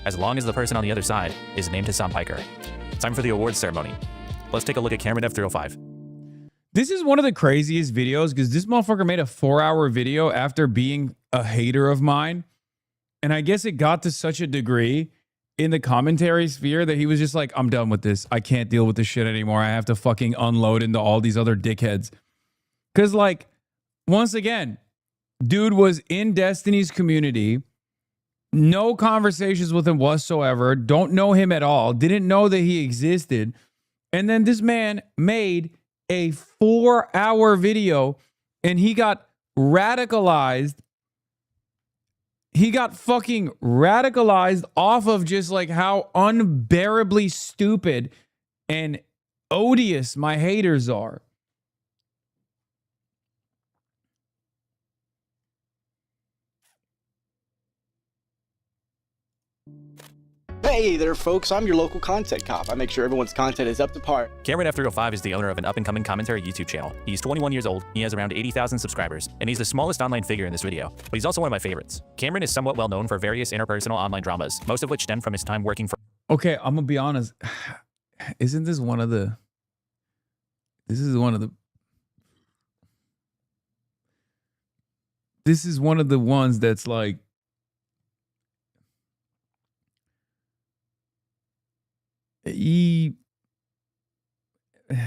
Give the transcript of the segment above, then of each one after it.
as long as the person on the other side is named Hassan Piker. Time for the awards ceremony. Let's take a look at CameronF305. This is one of the craziest videos because this motherfucker made a 4-hour video after being a hater of mine. And I guess it got to such a degree in the commentary sphere that he was just like, I'm done with this. I can't deal with this shit anymore. I have to fucking unload into all these other dickheads. Because, like, once again, dude was in Destiny's community. No conversations with him whatsoever. Don't know him at all. Didn't know that he existed. And then this man made a 4-hour video and he got radicalized. He got fucking radicalized off of just like how unbearably stupid and odious my haters are. Hey there, folks. I'm your local content cop. I make sure everyone's content is up to par. CameronF305 is the owner of an up-and-coming commentary YouTube channel. He's 21 years old, he has around 80,000 subscribers, and he's the smallest online figure in this video, but he's also one of my favorites. Cameron is somewhat well known for various interpersonal online dramas, most of which stem from his time working for... Okay, I'm gonna be honest. Isn't this one of the... This is one of the ones that's like...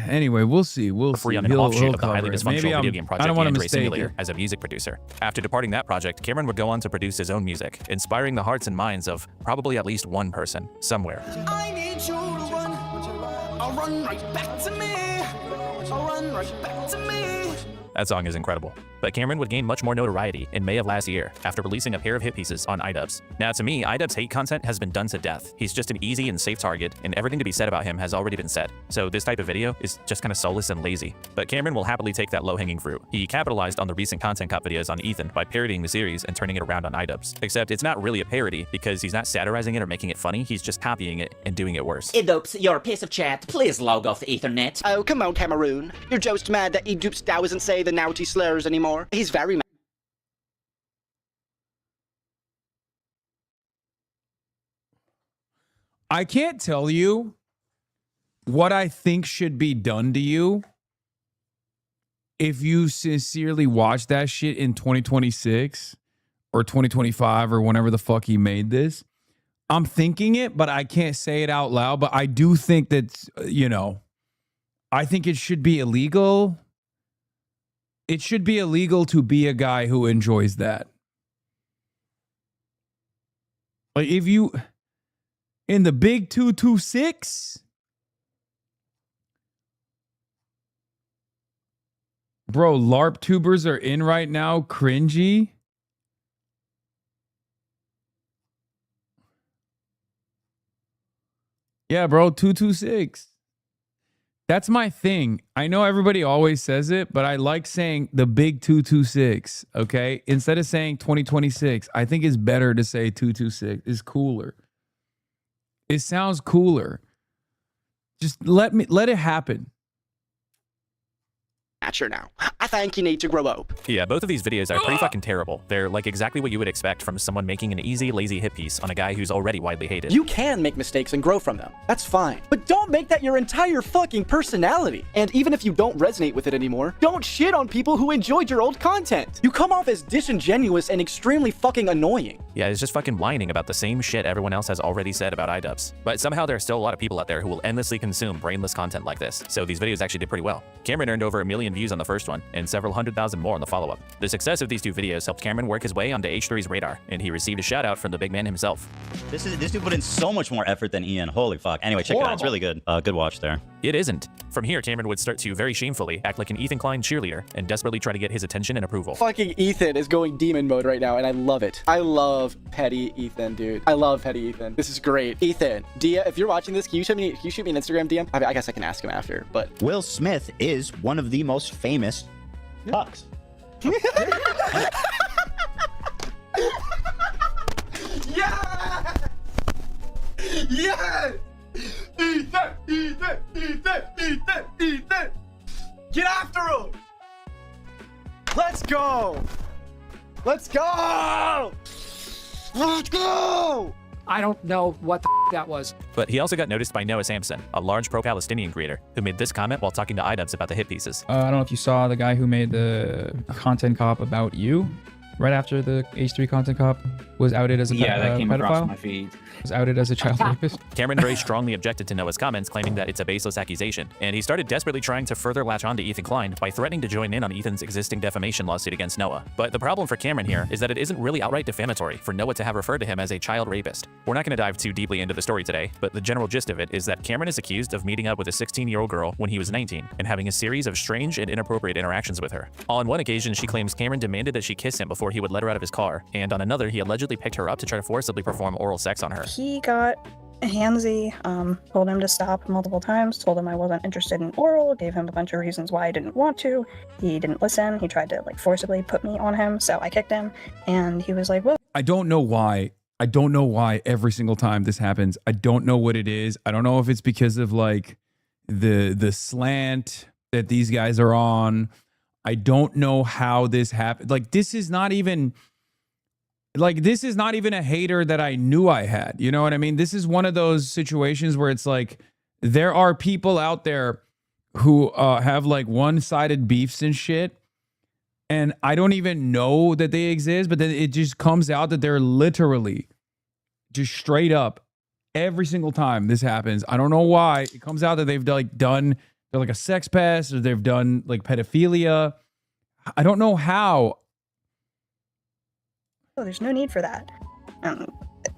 Anyway, we'll see. We'll free see. on an offshoot of the highly dysfunctional video game project Android Simulator it. as a music producer. After departing that project, Cameron would go on to produce his own music, inspiring the hearts and minds of probably at least one person somewhere. I need you to run. I'll run right back to me. I'll run right back to me. That song is incredible. But Cameron would gain much more notoriety in May of last year after releasing a pair of hit pieces on iDubbbz. Now to me, iDubbbz hate content has been done to death. He's just an easy and safe target, and everything to be said about him has already been said. So this type of video is just kind of soulless and lazy. But Cameron will happily take that low-hanging fruit. He capitalized on the recent Content Cop videos on Ethan by parodying the series and turning it around on iDubbbz. Except it's not really a parody because he's not satirizing it or making it funny, he's just copying it and doing it worse. iDubbbz, you're a piece of chat. Please log off the Ethernet. Oh, come on, Cameron. You're just mad that iDubbbz doesn't say the naughty slurs anymore. He's very mad. I can't tell you what I think should be done to you if you sincerely watch that shit in 2026 or 2025 or whenever the fuck he made this. I'm thinking it, but I can't say it out loud. But I do think that, you know, I think it should be illegal. It should be illegal to be a guy who enjoys that. Like if you... In the big 226, bro, LARP tubers are in right now. Cringy. Yeah, bro, 226. That's my thing. I know everybody always says it, but I like saying the big 226, okay? Instead of saying 2026, I think it's better to say 226. It's cooler. It sounds cooler. Just let it happen. Now. I think you need to grow up. Yeah, both of these videos are pretty fucking terrible. They're like exactly what you would expect from someone making an easy, lazy hit piece on a guy who's already widely hated. You can make mistakes and grow from them. That's fine. But don't make that your entire fucking personality. And even if you don't resonate with it anymore, don't shit on people who enjoyed your old content. You come off as disingenuous and extremely fucking annoying. Yeah, it's just fucking whining about the same shit everyone else has already said about iDubbbz. But somehow there are still a lot of people out there who will endlessly consume brainless content like this. So these videos actually did pretty well. Cameron earned over 1 million views on the first one and several 100,000 more on the follow-up. The success of these two videos helped Cameron work his way onto H3's radar, and he received a shout-out from the big man himself. This dude put in so much more effort than Ian. Holy fuck. Anyway, check it out. It's really good. Good watch there. It isn't. From here, Cameron would start to very shamefully act like an Ethan Klein cheerleader and desperately try to get his attention and approval. Fucking Ethan is going demon mode right now, and I love it. I love petty Ethan, dude. I love petty Ethan. This is great. Ethan, Dia, if you're watching this, can you shoot me an Instagram DM? I guess I can ask him after, but... Will Smith is one of the most famous cucks. Yeah! Yeah! Ethan! Get after him! Let's go! Let's go! Let's go! I don't know what the that was. But he also got noticed by Noah Sampson, a large pro-Palestinian creator, who made this comment while talking to iDubbbz about the hit pieces. I don't know if you saw the guy who made the content cop about you right after the H3 content cop was outed as a that came across pedophile. my feed. Was outed as a child rapist. Cameron very strongly objected to Noah's comments, claiming that it's a baseless accusation, and he started desperately trying to further latch onto Ethan Klein by threatening to join in on Ethan's existing defamation lawsuit against Noah. But the problem for Cameron here is that it isn't really outright defamatory for Noah to have referred to him as a child rapist. We're not going to dive too deeply into the story today, but the general gist of it is that Cameron is accused of meeting up with a 16-year-old girl when he was 19 and having a series of strange and inappropriate interactions with her. On one occasion, she claims Cameron demanded that she kiss him before he would let her out of his car, and on another, he allegedly picked her up to try to forcibly perform oral sex on her. He got handsy, told him to stop multiple times, told him I wasn't interested in oral, gave him a bunch of reasons why I didn't want to. He didn't listen. He tried to forcibly put me on him, so I kicked him, and he was like, well, I don't know why. I don't know why every single time this happens. I don't know what it is. I don't know if it's because of the slant that these guys are on. I don't know how this happened. This is not even a hater that I knew I had. You know what I mean? This is one of those situations where it's there are people out there who have one-sided beefs and shit. And I don't even know that they exist, but then it just comes out that they're literally just straight up every single time this happens. I don't know why. It comes out that they've done a sex pest, or they've done pedophilia. I don't know how. oh, there's no need for that.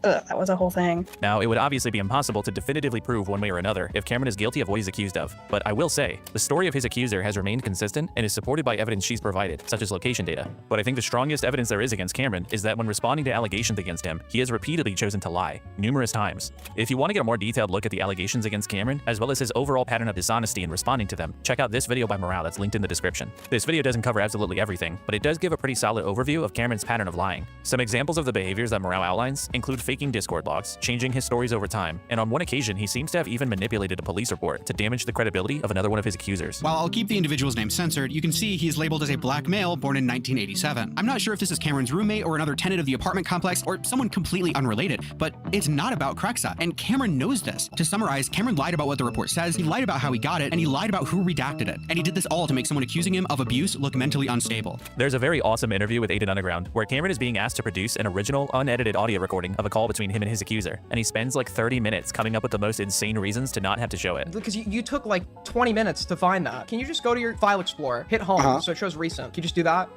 That was a whole thing. Now, it would obviously be impossible to definitively prove one way or another if Cameron is guilty of what he's accused of, but I will say, the story of his accuser has remained consistent and is supported by evidence she's provided, such as location data. But I think the strongest evidence there is against Cameron is that when responding to allegations against him, he has repeatedly chosen to lie, numerous times. If you want to get a more detailed look at the allegations against Cameron, as well as his overall pattern of dishonesty in responding to them, check out this video by Morale that's linked in the description. This video doesn't cover absolutely everything, but it does give a pretty solid overview of Cameron's pattern of lying. Some examples of the behaviors that Morale outlines include faking Discord logs, changing his stories over time, and on one occasion he seems to have even manipulated a police report to damage the credibility of another one of his accusers. While I'll keep the individual's name censored, you can see he's labeled as a black male born in 1987. I'm not sure if this is Cameron's roommate or another tenant of the apartment complex or someone completely unrelated, but it's not about Krexa, and Cameron knows this. To summarize, Cameron lied about what the report says, he lied about how he got it, and he lied about who redacted it. And he did this all to make someone accusing him of abuse look mentally unstable. There's a very awesome interview with Aiden Underground where Cameron is being asked to produce an original, unedited audio recording of a call between him and his accuser, and he spends 30 minutes coming up with the most insane reasons to not have to show it. Because you took 20 minutes to find that. Can you just go to your file explorer, hit home, so it shows recent? Can you just do that?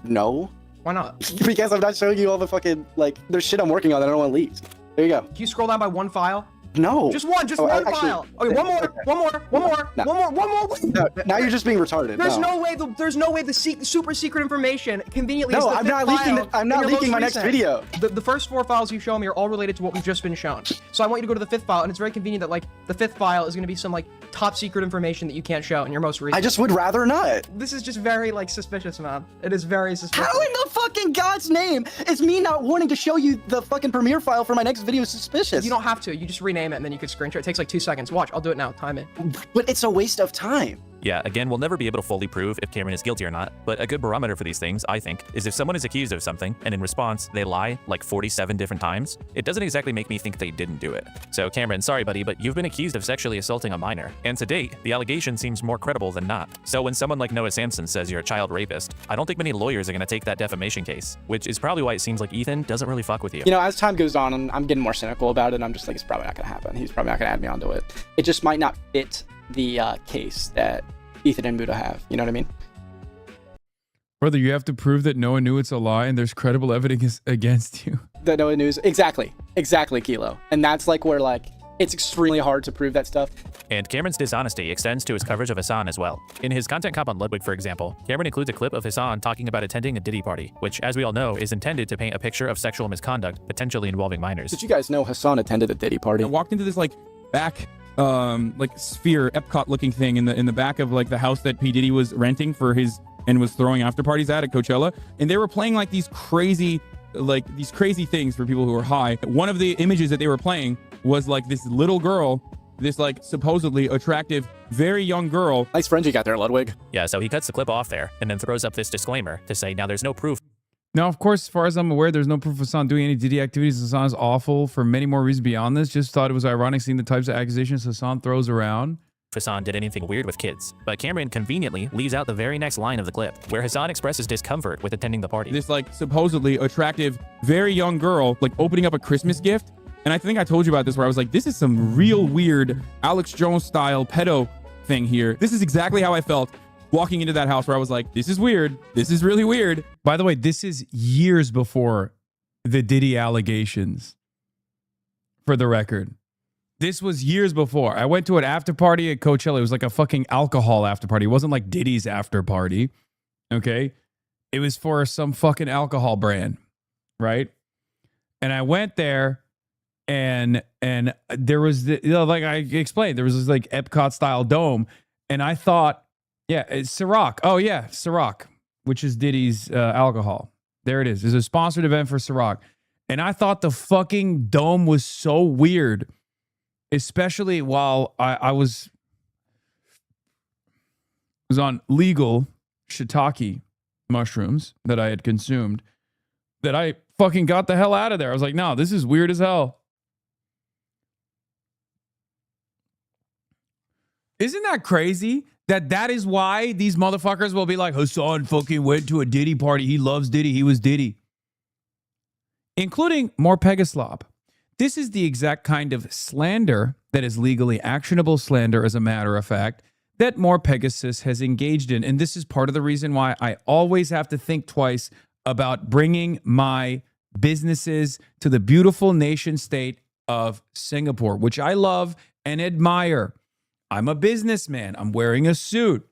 No. Why not? Because I'm not showing you all the fucking, there's shit I'm working on that I don't want leaked. There you go. Can you scroll down by one file? No. Just one file. Okay, one more. No, now you're just being retarded. There's no way the super secret information conveniently is No, the I'm fifth not leaking file I'm not in your leaking my most next recent. video. The first 4 files you show me are all related to what we've just been shown. So I want you to go to the 5th file, and it's very convenient that the 5th file is going to be some top secret information that you can't show in your most recent. I just would rather not. This is just very suspicious, man. It is very suspicious. How in the fucking God's name is me not wanting to show you the fucking premiere file for my next video suspicious? You don't have to. You just rename it and then you could screenshot. It takes 2 seconds. Watch, I'll do it now. Time it. But it's a waste of time. Yeah, again, we'll never be able to fully prove if Cameron is guilty or not, but a good barometer for these things, I think, is if someone is accused of something, and in response, they lie 47 different times, it doesn't exactly make me think they didn't do it. So Cameron, sorry buddy, but you've been accused of sexually assaulting a minor, and to date, the allegation seems more credible than not. So when someone like Noah Sampson says you're a child rapist, I don't think many lawyers are gonna take that defamation case, which is probably why it seems like Ethan doesn't really fuck with you. You know, as time goes on, I'm getting more cynical about it, I'm just it's probably not gonna happen. He's probably not gonna add me onto it. It just might not fit the case that Ethan and Buddha have. You know what I mean? Brother, you have to prove that Noah knew it's a lie and there's credible evidence against you. That Noah knew. Exactly, Kilo. And that's where it's extremely hard to prove that stuff. And Cameron's dishonesty extends to his coverage of Hassan as well. In his content cop on Ludwig, for example, Cameron includes a clip of Hassan talking about attending a Diddy party, which, as we all know, is intended to paint a picture of sexual misconduct, potentially involving minors. Did you guys know Hassan attended a Diddy party? I walked into this back sphere Epcot looking thing in the back of the house that P. Diddy was renting for his and was throwing after parties at Coachella, and they were playing these crazy things for people who are high. One of the images that they were playing was this little girl, this supposedly attractive, very young girl. Nice friend you got there, Ludwig. Yeah, so he cuts the clip off there and then throws up this disclaimer to say, now there's no proof. Now, of course, as far as I'm aware, there's no proof of Hassan doing any Diddy activities. Hassan is awful for many more reasons beyond this. Just thought it was ironic seeing the types of accusations Hassan throws around. Hassan did anything weird with kids, but Cameron conveniently leaves out the very next line of the clip, where Hassan expresses discomfort with attending the party. This like supposedly attractive, very young girl like opening up a Christmas gift. And I think I told you about this where I was like, this is some real weird Alex Jones style pedo thing here. This is exactly how I felt walking into that house where I was like, this is weird. This is really weird. By the way, this is years before the Diddy allegations, for the record. This was years before. I went to an after party at Coachella. It was like a fucking alcohol after party. It wasn't like Diddy's after party. Okay. It was for some fucking alcohol brand. Right. And I went there and there was the, like I explained, there was this like Epcot style dome. And I thought, yeah, it's Ciroc. Oh yeah. Ciroc, which is Diddy's alcohol. There it is. It's a sponsored event for Ciroc. And I thought the fucking dome was so weird. Especially while I was on legal shiitake mushrooms that I had consumed, that I fucking got the hell out of there. I was like, no, this is weird as hell. Isn't that crazy? That is why these motherfuckers will be like, Hassan fucking went to a Diddy party. He loves Diddy. He was Diddy. Including more Pegaslop. This is the exact kind of slander that is legally actionable slander, as a matter of fact, that More Pegasus has engaged in. And this is part of the reason why I always have to think twice about bringing my businesses to the beautiful nation state of Singapore, which I love and admire. I'm a businessman. I'm wearing a suit.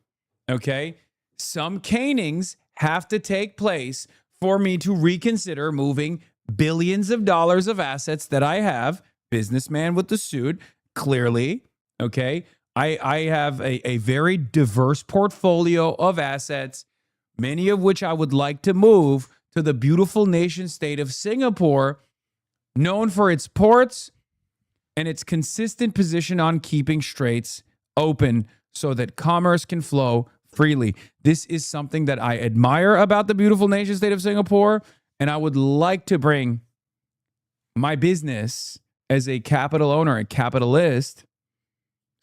Okay. Some canings have to take place for me to reconsider moving billions of dollars of assets that I have. Businessman with the suit, clearly. Okay. I have a very diverse portfolio of assets, many of which I would like to move to the beautiful nation state of Singapore, known for its ports and its consistent position on keeping straits open so that commerce can flow freely. This is something that I admire about the beautiful nation state of Singapore. And I would like to bring my business as a capital owner, a capitalist,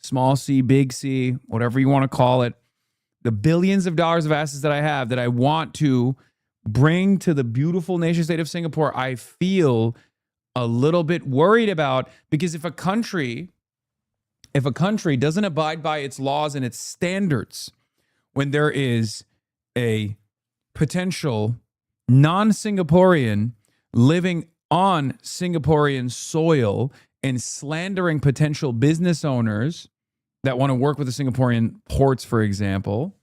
small c, big C, whatever you want to call it, the billions of dollars of assets that I have that I want to bring to the beautiful nation state of Singapore, I feel a little bit worried about, because if a country doesn't abide by its laws and its standards, when there is a potential non-Singaporean living on Singaporean soil and slandering potential business owners that want to work with the Singaporean ports, for example,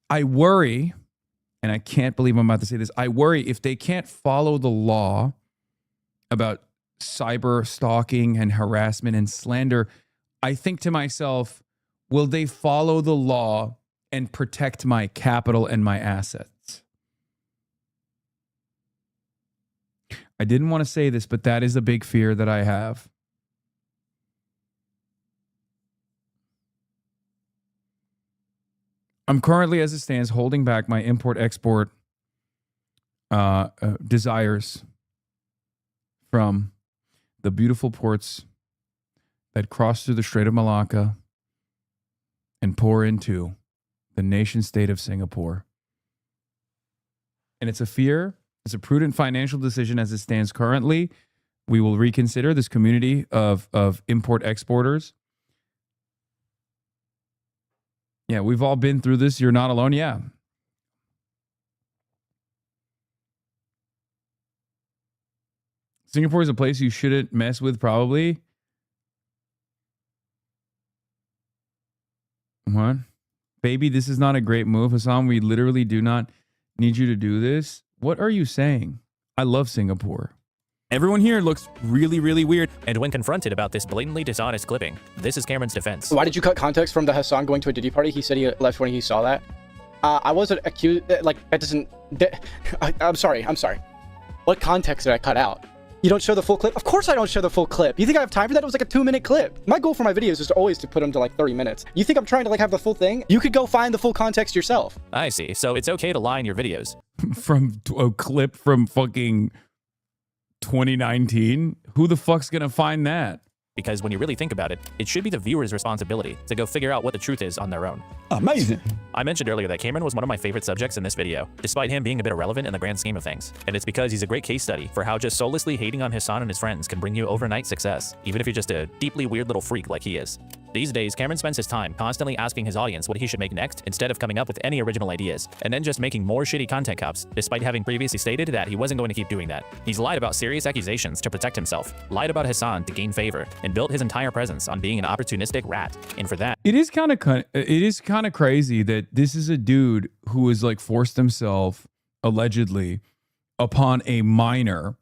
I worry, and I can't believe I'm about to say this, I worry if they can't follow the law about cyber stalking and harassment and slander, I think to myself, will they follow the law and protect my capital and my assets? I didn't want to say this, but that is a big fear that I have. I'm currently, as it stands, holding back my import-export desires from the beautiful ports that cross through the Strait of Malacca and pour into the nation state of Singapore. And it's a fear. It's a prudent financial decision as it stands currently. We will reconsider this community of import exporters. Yeah, we've all been through this. You're not alone. Yeah. Singapore is a place you shouldn't mess with, probably. What? Baby, this is not a great move. Hassan, we literally do not need you to do this. What are you saying? I love Singapore. Everyone here looks really, really weird. And when confronted about this blatantly dishonest clipping, this is Cameron's defense. Why did you cut context from the Hassan going to a Diddy party? He said he left when he saw that. I wasn't accused, like, that doesn't... I'm sorry. What context did I cut out? You don't show the full clip? Of course I don't show the full clip. You think I have time for that? It was like a 2-minute clip. My goal for my videos is always to put them to like 30 minutes. You think I'm trying to like have the full thing? You could go find the full context yourself. I see. So it's okay to lie in your videos. From a clip from fucking 2019? Who the fuck's gonna find that? Because when you really think about it, it should be the viewer's responsibility to go figure out what the truth is on their own. Amazing. I mentioned earlier that Cameron was one of my favorite subjects in this video, despite him being a bit irrelevant in the grand scheme of things. And it's because he's a great case study for how just soullessly hating on Hasan and his friends can bring you overnight success, even if you're just a deeply weird little freak like he is. These days, Cameron spends his time constantly asking his audience what he should make next instead of coming up with any original ideas, and then just making more shitty content cups, despite having previously stated that he wasn't going to keep doing that. He's lied about serious accusations to protect himself, lied about Hasan to gain favor, and built his entire presence on being an opportunistic rat. And for that, it is kind of crazy that this is a dude who has like forced himself allegedly upon a minor,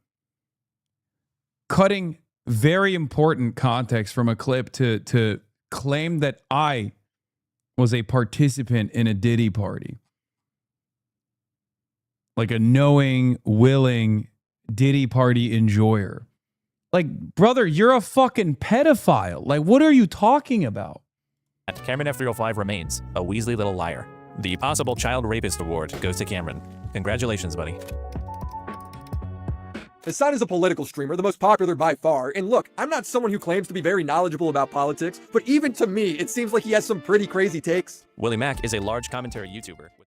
cutting very important context from a clip to claim that I was a participant in a Diddy party. Like a knowing, willing Diddy party enjoyer. Like, brother, you're a fucking pedophile. Like, what are you talking about? CameronF305 remains a Weasley little liar. The possible child rapist award goes to Cameron. Congratulations, buddy. Hasan is a political streamer, the most popular by far, and look, I'm not someone who claims to be very knowledgeable about politics, but even to me, it seems like he has some pretty crazy takes. Willie Mack is a large commentary YouTuber.